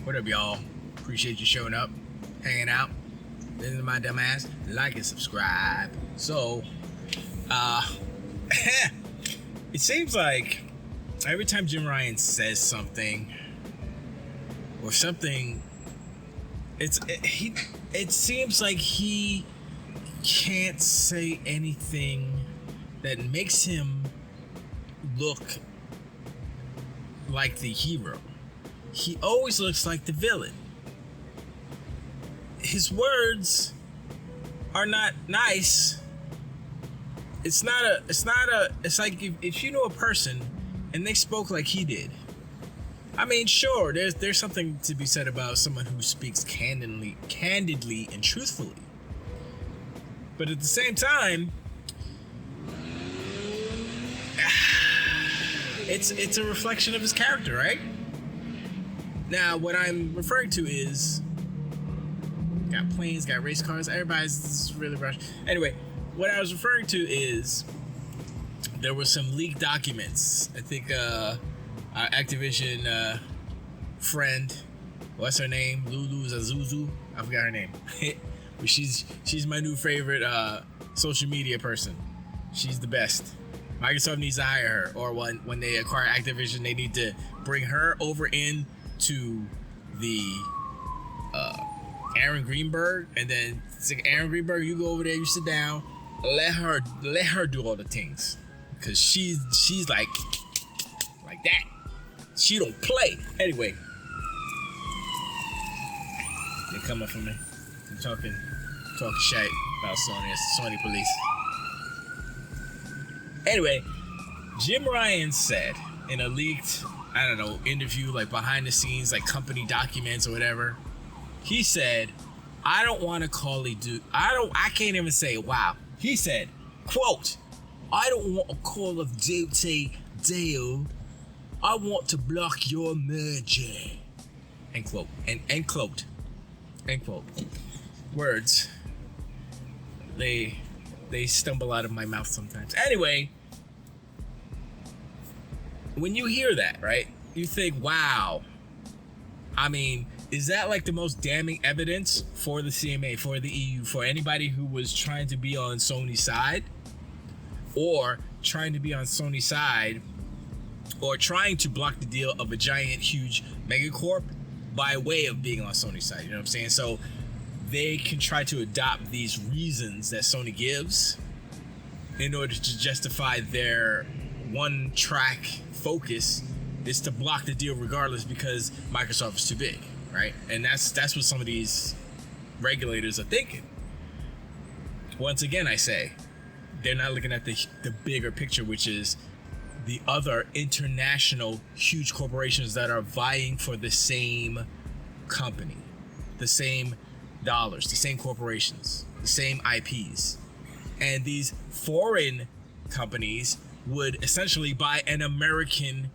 What up, y'all? Appreciate you showing up, hanging out, listening to my dumb ass. Like and subscribe. So, it seems like every time Jim Ryan says something, or something, it seems like he can't say anything that makes him look like the hero. He always looks like the villain. His words are not nice. It's like if you know a person and they spoke like he did. I mean, sure, there's something to be said about someone who speaks candidly and truthfully. But at the same time, it's a reflection of his character, right? Now, what I'm referring to is, got planes, got race cars, everybody's really rushed. Anyway, what I was referring to is, there were some leaked documents. I think our Activision friend, what's her name? Lulu Zazuzu? I forgot her name. But she's my new favorite social media person. She's the best. Microsoft needs to hire her, or when they acquire Activision, they need to bring her over in to the Aaron Greenberg, and then it's like, Aaron Greenberg, you go over there, you sit down, let her do all the things, because she's like that. She don't play. Anyway, they coming for me. I'm talking shit about Sony. It's the Sony police. Anyway, Jim Ryan said in a leaked, I don't know, interview, like behind the scenes, like company documents or whatever, he said, I don't want to call it I can't even say it. Wow. He said, quote, I don't want a Call of Duty deal. I want to block your merger. End quote. End quote. End quote. Words. They stumble out of my mouth sometimes. Anyway, when you hear that, right, you think, wow. I mean, is that like the most damning evidence for the CMA, for the EU, for anybody who was trying to be on Sony's side, or trying to be on Sony's side, or trying to block the deal of a giant, huge megacorp by way of being on Sony's side? You know what I'm saying? So they can try to adopt these reasons that Sony gives in order to justify their one-track focus is to block the deal regardless because Microsoft is too big, right? And that's what some of these regulators are thinking. Once again, I say, they're not looking at the bigger picture, which is the other international huge corporations that are vying for the same company, the same dollars, the same corporations, the same IPs. And these foreign companies would essentially buy an American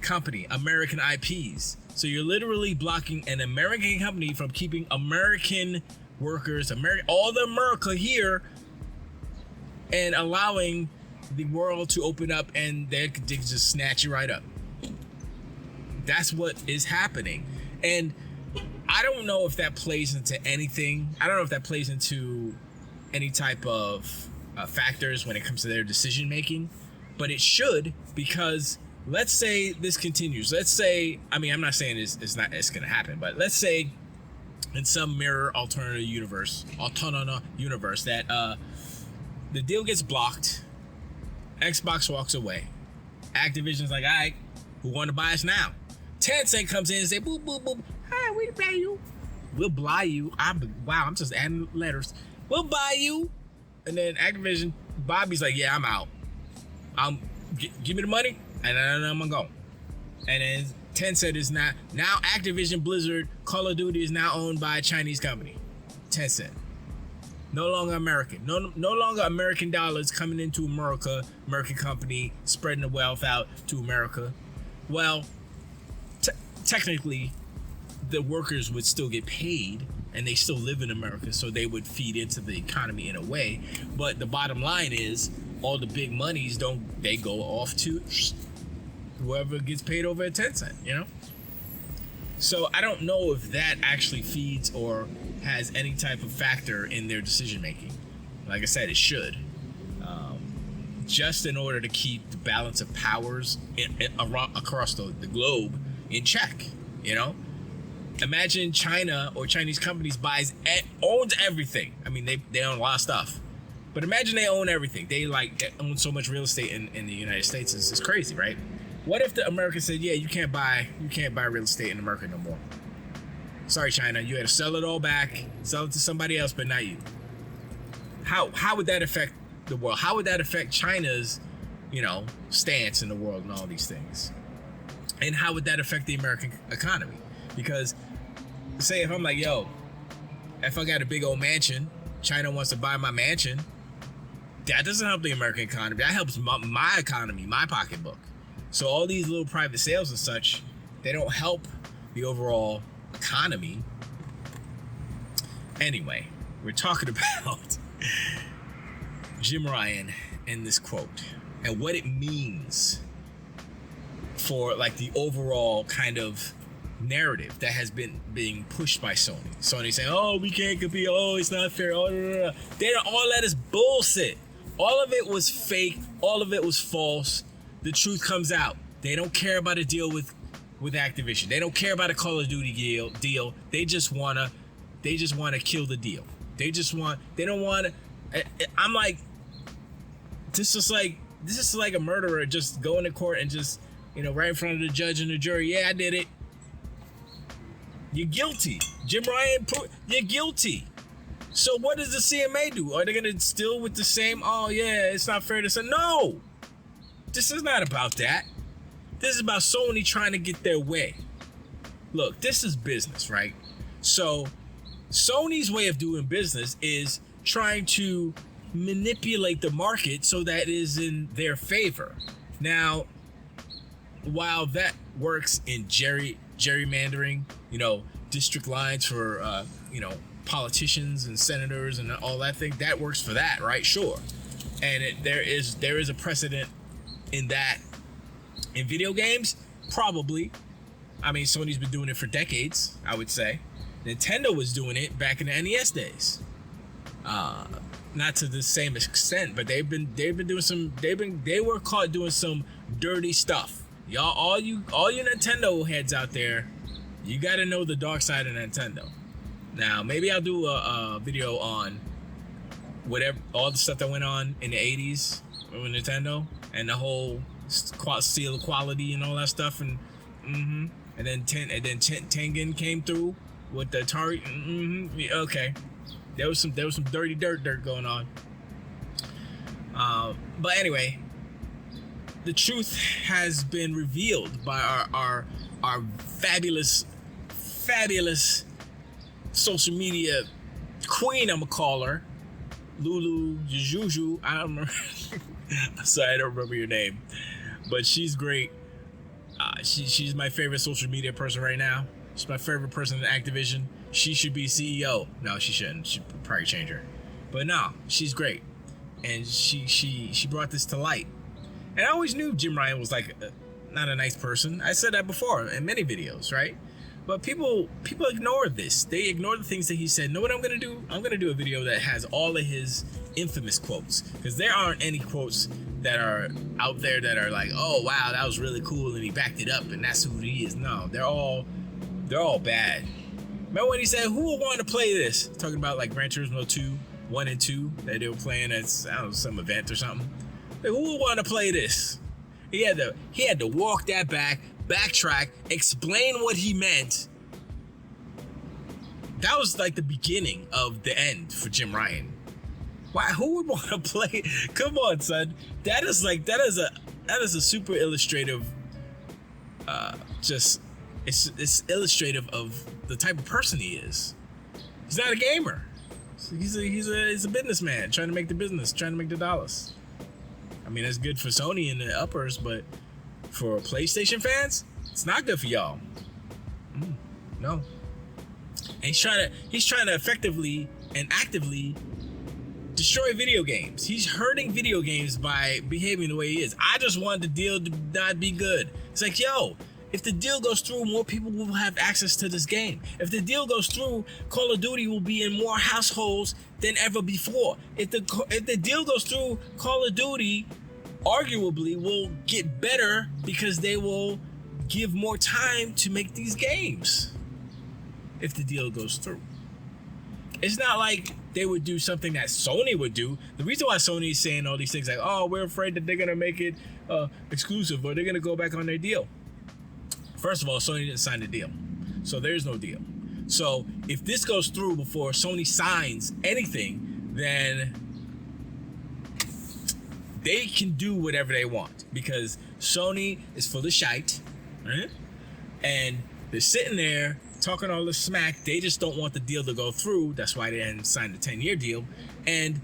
company, American IPs. So you're literally blocking an American company from keeping American workers, all the America here, and allowing the world to open up, and they can just snatch you right up. That's what is happening. And I don't know if that plays into anything. I don't know if that plays into any type of factors when it comes to their decision making, but it should, because let's say this continues. Let's say, I mean, I'm not saying it's going to happen, but let's say in some mirror alternative universe that the deal gets blocked, Xbox walks away, Activision's like, all right, who want to buy us now? Tencent comes in and say, boop, boop, boop, hi, we'll buy you. We'll buy you. I'm just adding letters. We'll buy you. And then Activision, Bobby's like, yeah, I'm out. Give me the money, and then I'm gonna go. And then Tencent is now Activision Blizzard Call of Duty is now owned by a Chinese company. Tencent. No longer American. No longer American dollars coming into America, American company, spreading the wealth out to America. Well, technically, the workers would still get paid, and they still live in America, so they would feed into the economy in a way. But the bottom line is, all the big monies they go off to whoever gets paid over at Tencent, you know? So I don't know if that actually feeds or has any type of factor in their decision making. Like I said, it should. Just in order to keep the balance of powers across the globe in check, you know? Imagine China or Chinese companies owns everything. I mean, they own a lot of stuff. But imagine they own everything. They own so much real estate in the United States. It's crazy, right? What if the Americans said, yeah, you can't buy real estate in America no more? Sorry, China, you had to sell it all back, sell it to somebody else, but not you. How would that affect the world? How would that affect China's, stance in the world and all these things? And how would that affect the American economy? Because say if I'm like, yo, if I got a big old mansion, China wants to buy my mansion, that doesn't help the American economy. That helps my economy, my pocketbook. So all these little private sales and such, they don't help the overall economy. Anyway, we're talking about Jim Ryan and this quote and what it means for like the overall kind of narrative that has been being pushed by Sony. Sony saying, oh, we can't compete. Oh, it's not fair. Oh, all that is bullshit. All of it was fake. All of it was false. The truth comes out. They don't care about a deal with Activision. They don't care about a Call of Duty deal. They just wanna kill the deal. They don't want to. I'm like, this is like a murderer just going to court and just, right in front of the judge and the jury. Yeah, I did it. You're guilty. Jim Ryan, you're guilty. So what does the CMA do? Are they going to still with the same, oh yeah, it's not fair to say? No. This is not about that. This is about Sony trying to get their way. Look, this is business, right? So Sony's way of doing business is trying to manipulate the market so that it is in their favor. Now, while that works in gerrymandering, district lines for, politicians and senators and all that thing, that works for that, right? Sure. And there is a precedent in that. In video games, probably. I mean, Sony's been doing it for decades, I would say. Nintendo was doing it back in the NES days. Not to the same extent, but they were caught doing some dirty stuff. Y'all, all you Nintendo heads out there, you got to know the dark side of Nintendo. Now, maybe I'll do a video on all the stuff that went on in the 80s with Nintendo and the whole steal quality and all that stuff, and then Tengen came through with the Atari. Okay, there was some dirty dirt going on. But anyway, the truth has been revealed by our fabulous social media queen, I'ma call her, Lulu Juju. I don't remember. Sorry, I don't remember your name, but she's great. She's my favorite social media person right now. She's my favorite person in Activision. She should be CEO. No, she shouldn't. She'd probably change her. But no, she's great, and she brought this to light. And I always knew Jim Ryan was like not a nice person. I said that before in many videos, right? But people ignore this. They ignore the things that he said. Know what I'm gonna do? I'm gonna do a video that has all of his infamous quotes, because there aren't any quotes that are out there that are like, oh wow, that was really cool and he backed it up and that's who he is. No, they're all bad. Remember when he said, who would want to play this? Talking about like Gran Turismo 2, 1 and 2 that they were playing at, I don't know, some event or something. Like, who would want to play this? He had to walk that backtrack, explain what he meant. That was like the beginning of the end for Jim Ryan. Why? Who would want to play? Come on, son. That is a super illustrative. It's illustrative of the type of person he is. He's not a gamer. He's a businessman trying to make the business, trying to make the dollars. I mean, that's good for Sony and the uppers, but for PlayStation fans, it's not good for y'all. No. And he's trying to effectively and actively destroy video games. He's hurting video games by behaving the way he is. I just wanted the deal to not be good. It's like, yo, If the deal goes through, more people will have access to this game. If the deal goes through, Call of Duty will be in more households than ever before. If the deal goes through, Call of Duty arguably will get better because they will give more time to make these games. If the deal goes through. It's not like they would do something that Sony would do. The reason why Sony is saying all these things like, oh, we're afraid that they're going to make it exclusive or they're going to go back on their deal. First of all, Sony didn't sign the deal. So there's no deal. So if this goes through before Sony signs anything, then they can do whatever they want because Sony is full of shite, right? And they're sitting there talking all this smack. They just don't want the deal to go through. That's why they hadn't signed the 10-year deal. And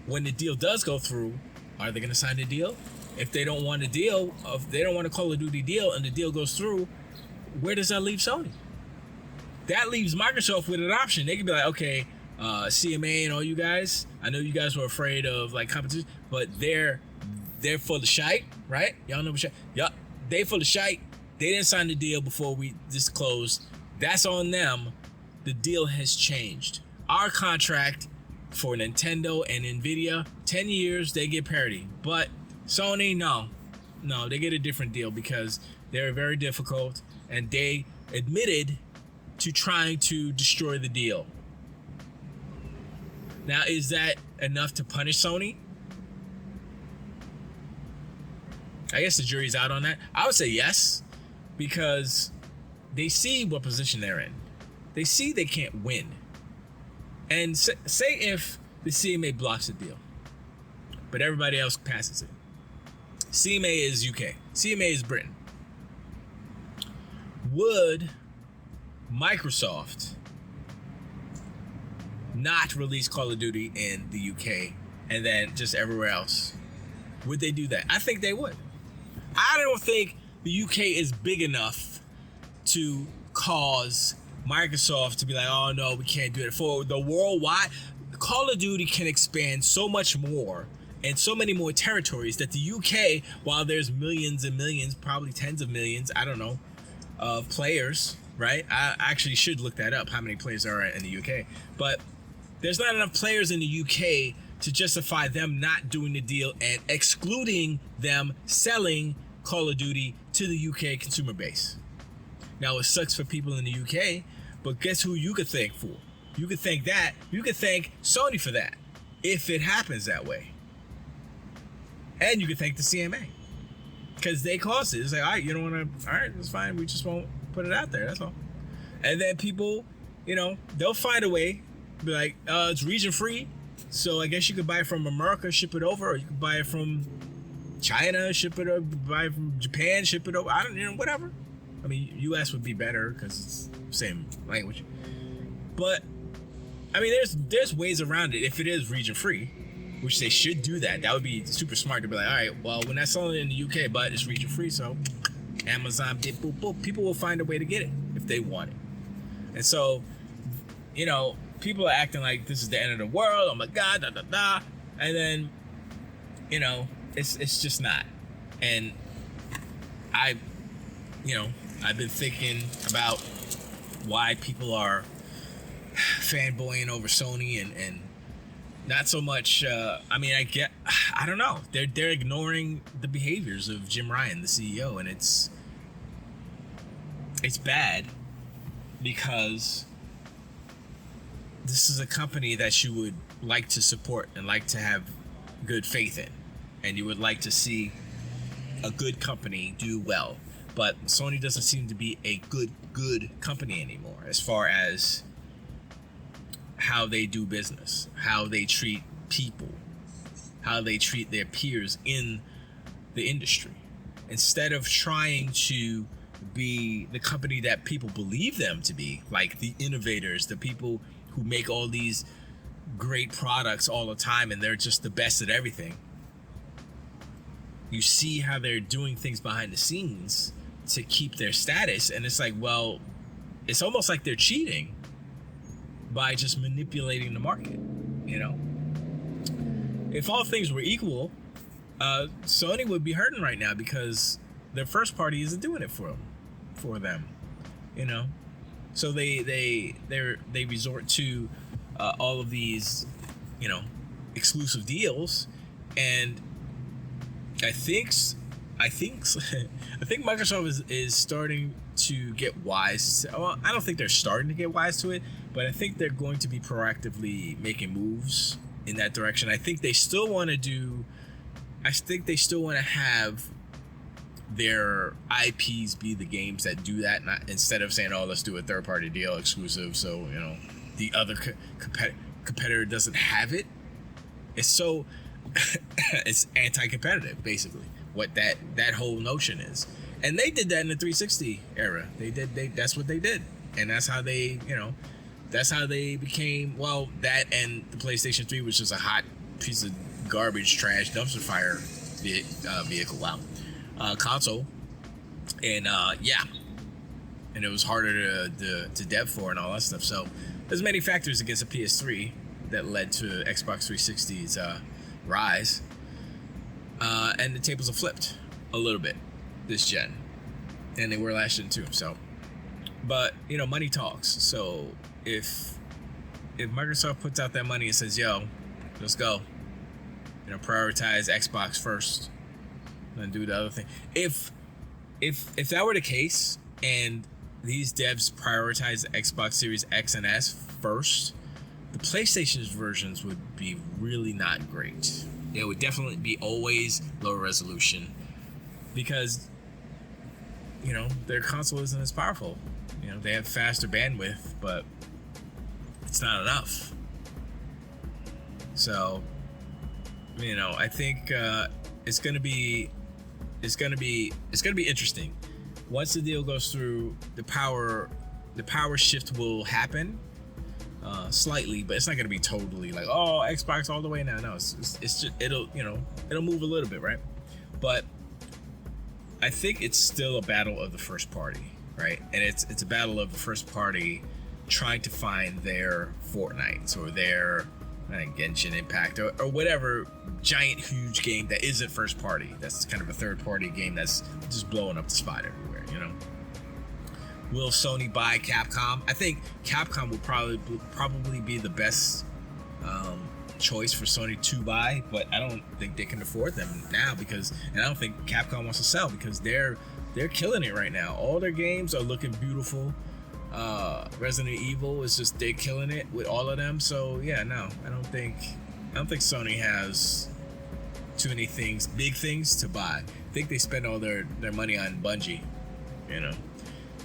when the deal does go through, are they going to sign the deal? If they don't want a deal, if they don't want a Call of Duty deal and the deal goes through, where does that leave Sony? That leaves Microsoft with an option. They could be like, okay, CMA and all you guys, I know you guys were afraid of like competition, but they're full of shite, right? Y'all know what shite? Yup, they full of shite. They didn't sign the deal before we just closed. That's on them. The deal has changed. Our contract for Nintendo and Nvidia, 10 years, they get parity. But Sony, no, they get a different deal because they're very difficult and they admitted to trying to destroy the deal. Now, is that enough to punish Sony? I guess the jury's out on that. I would say yes, because they see what position they're in. They see they can't win. And say if the CMA blocks the deal, but everybody else passes it. CMA is UK. CMA is Britain. Would Microsoft not release Call of Duty in the UK and then just everywhere else? Would they do that? I think they would. I don't think the UK is big enough to cause Microsoft to be like, oh no, we can't do it. For the worldwide, Call of Duty can expand so much more and so many more territories that the UK, while there's millions and millions, probably tens of millions, I don't know, of players, right? I actually should look that up, how many players there are in the UK. But there's not enough players in the UK to justify them not doing the deal and excluding them selling Call of Duty to the UK consumer base. Now, it sucks for people in the UK, but guess who you could thank for? You could thank that. You could thank Sony for that, if it happens that way. And you could thank the CMA, because they caused it. It's like, all right, you don't want to, all right, that's fine. We just won't put it out there. That's all. And then people, they'll find a way. Be like, it's region free, so I guess you could buy it from America, ship it over, or you could buy it from China, ship it over, buy it from Japan, ship it over. I don't, whatever. I mean, US would be better because it's the same language. But I mean, there's ways around it if it is region free, which they should do that. That would be super smart to be like, all right, well, we're not selling it in the UK, but it's region free, so Amazon did boop boop. People will find a way to get it if they want it. And so, people are acting like this is the end of the world. Oh my God, da da da. And then, it's just not. And I've been thinking about why people are fanboying over Sony and not so much. I don't know. They're ignoring the behaviors of Jim Ryan, the CEO, and it's bad because this is a company that you would like to support and like to have good faith in, and you would like to see a good company do well. But Sony doesn't seem to be a good company anymore as far as how they do business, how they treat people, how they treat their peers in the industry. Instead of trying to be the company that people believe them to be, like the innovators, the people who make all these great products all the time and they're just the best at everything. You see how they're doing things behind the scenes to keep their status, and it's like, well, it's almost like they're cheating by just manipulating the market. If all things were equal, Sony would be hurting right now because their first party isn't doing it for them. for them, you know. So they resort to all of these, you know, exclusive deals, and I think Microsoft is starting to get wise. Well, I don't think they're starting to get wise to it, but I think they're going to be proactively making moves in that direction. I think they still want to have their IPs be the games that do that, not instead of saying, oh, let's do a third-party deal exclusive, so, you know, the other competitor doesn't have it. It's so it's anti-competitive, basically, what that whole notion is. And they did that in the 360 era. That's what they did, and that's how they, you know, that's how they became, well, that and the PlayStation 3, which is a hot piece of garbage, trash, dumpster fire vehicle, console, and yeah, and it was harder to dev for and all that stuff. So there's many factors against a PS3 that led to Xbox 360's rise, and the tables have flipped a little bit this gen, and they were last gen too. So, but you know, money talks. So if Microsoft puts out that money and says, yo, let's go, you know, prioritize Xbox first and do the other thing. If that were the case and these devs prioritize the Xbox Series X and S first, the PlayStation's versions would be really not great. It would definitely be always lower resolution because, you know, their console isn't as powerful. You know, they have faster bandwidth, but it's not enough. So, you know, I think it's gonna be interesting. Once the deal goes through, the power shift will happen slightly, but it's not gonna be totally like, oh, Xbox all the way now. No, it's just it'll move a little bit, right? But I think it's still a battle of the first party, right? And it's a battle of the first party trying to find their Fortnite or their Genshin Impact or whatever giant huge game that isn't first party, that's kind of a third party game that's just blowing up the spot everywhere, you know. Will Sony buy Capcom? I think Capcom will probably be the best choice for Sony to buy, but I don't think they can afford them now and I don't think Capcom wants to sell because they're killing it right now. All their games are looking beautiful. Resident Evil is just, they're killing it with all of them. So yeah, no, I don't think Sony has too many big things to buy. I think they spend all their money on Bungie, you know,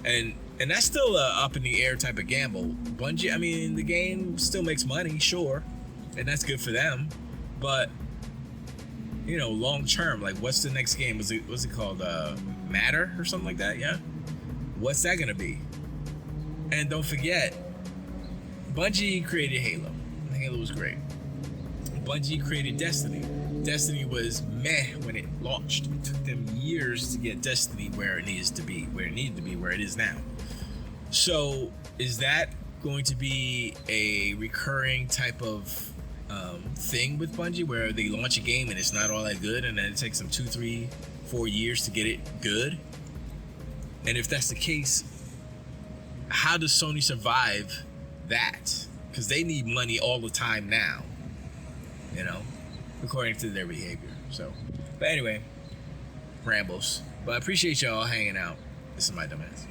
and that's still a up in the air type of gamble. Bungie, I mean, the game still makes money, sure, and that's good for them, but you know, long term, like, what's the next game? What's it called? Matter or something like that? Yeah. What's that gonna be? And don't forget, Bungie created Halo. Halo was great. Bungie created Destiny. Destiny was meh when it launched. It took them years to get Destiny where it needed to be, where it is now. So is that going to be a recurring type of thing with Bungie, where they launch a game and it's not all that good, and then it takes them 2, 3, 4 years to get it good? And if that's the case, how does Sony survive that? Because they need money all the time now, you know, according to their behavior. So, but anyway, rambles. But I appreciate y'all hanging out. This is my dumbass.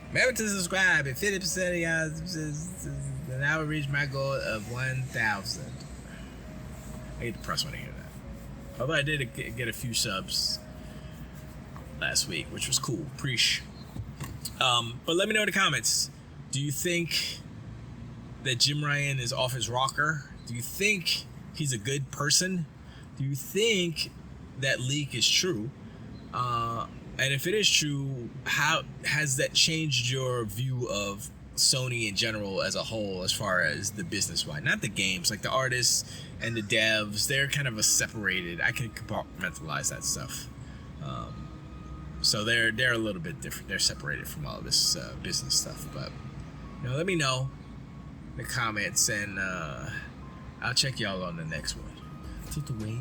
Remember to subscribe, and 50% of y'all, and I will reach my goal of 1,000. I get depressed when I hear that. Although I did get a few subs last week, which was cool. Preach. But let me know in the comments. Do you think that Jim Ryan is off his rocker? Do you think he's a good person? Do you think that leak is true? And if it is true, how has that changed your view of Sony in general as a whole, as far as the business-wide? Not the games, like the artists and the devs, they're kind of separated. I can compartmentalize that stuff. So they're a little bit different. They're separated from all this business stuff. But you know, let me know in the comments, and I'll check y'all on the next one. Till the way.